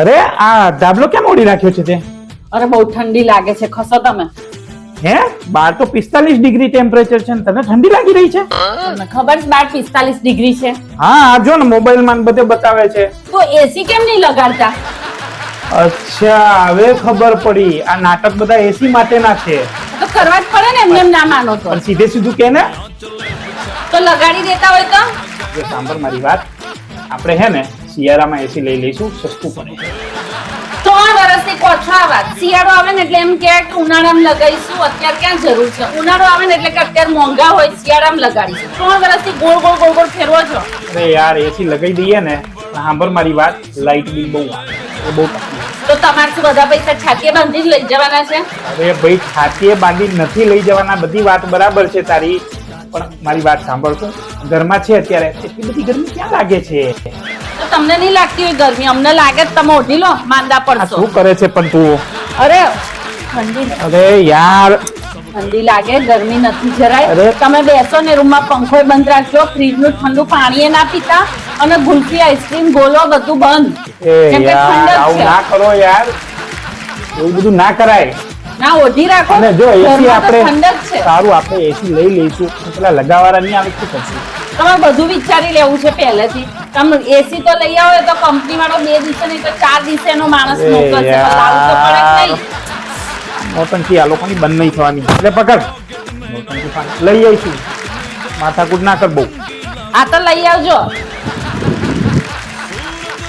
અરે આ ધાબલો કેમ ઓઢી રાખ્યો છે તે? અરે બહુ ઠંડી લાગે છે, ખસો તમે. હે, બાર તો 45 ડિગ્રી ટેમ્પરેચર છે ને તને ઠંડી લાગી રહી છે? તમને ખબર છે બાર 45 ડિગ્રી છે? હા, આ જો ને મોબાઈલ માં બધે બતાવે છે. તો એસી કેમ નહીં લગાડતા? અચ્છા, હવે ખબર પડી. આ નાટક બધા એસી માટેના છે. તો કરવા જ પડે ને, એમ ના માનો તો. પણ સીધે સીધું કે ને, તો લગાડી દેતા હોય તો? જો સાંભળ મારી વાત, આપણે હે ને શિયાળામાં એસી લઈ લઈશું, સસ્તું પડે. 3 વર્ષથી કોઠો આ વાત. શિયાળો આવે ને એટલે એમ કે ઉનાળામાં લગાવીશું, અત્યારે ક્યાં જરૂર છે? ઉનાળો આવે ને એટલે કે અત્યારે મોંઘા હોય, શિયાળામાં લગાડીશું. 3 વર્ષથી ગોળ ગોળ ગોળ ગોળ ફેરવો છો. અરે યાર, એસી લગાવી દઈએ ને, સાંભળ મારી વાત, લાઇટ બિલ બહુ આવે, એ બહુ તકલીફ. તો તમારે શું બધા પૈસા છાતીએ બાંધી લઈ જવાના છે? અરે ભાઈ, છાતીએ બાંધી નથી લઈ જવાના, બધી વાત બરાબર છે તારી, પણ મારી વાત સાંભળ તું. ઘરમાં છે અત્યારે, એટલી બધી ગરમી ક્યાં લાગે છે? તો તમને નહીં લાગતી હોય ગરમી? અમને લાગે, તમે ઓઢી લો, માંદા આ પડશો. શું કરે છે પણ તું? અરે ઠંડી અરે યાર, ઠંડી લાગે, ગરમી નથી જરાય. અરે. તમે બેસો ને રૂમમાં પંખો બંધ રાખજો, ફ્રીજ નું ઠંડુ પાણી ના પીતા, અને ગુલ્ફી આઈસ્ક્રીમ ગોલો બધું બંધ. એ કેમ કે યાર, ઠંડક આવું છે. ના કરો યાર, એવું બધું ના કરાય. ના ઓઢી રાખો. અને જો એસી ઘરમાં તો આપણે ઠંડક છે. સારું, આપણે એસી લઈ લઈશું, પેલા લગાવાળા નહીં આવે શું કરશું? તમે બધું વિચારી લેવું છે પહેલેથી. તમે એસી તો લઈ આવો તો કંપની વાળો 2 દિવસે નહીં તો 4 દિવસે એનો માણસ એ મોકલશે. પણ લાવવું તો પડે કે નહીં? નોટંકી આ લોકોની બંધ નહીં થવાની. એટલે પકડ, નોટંકી લઈ આવીશું, માથાકૂટ ના કર બહુ. આ તો લઈ આવજો.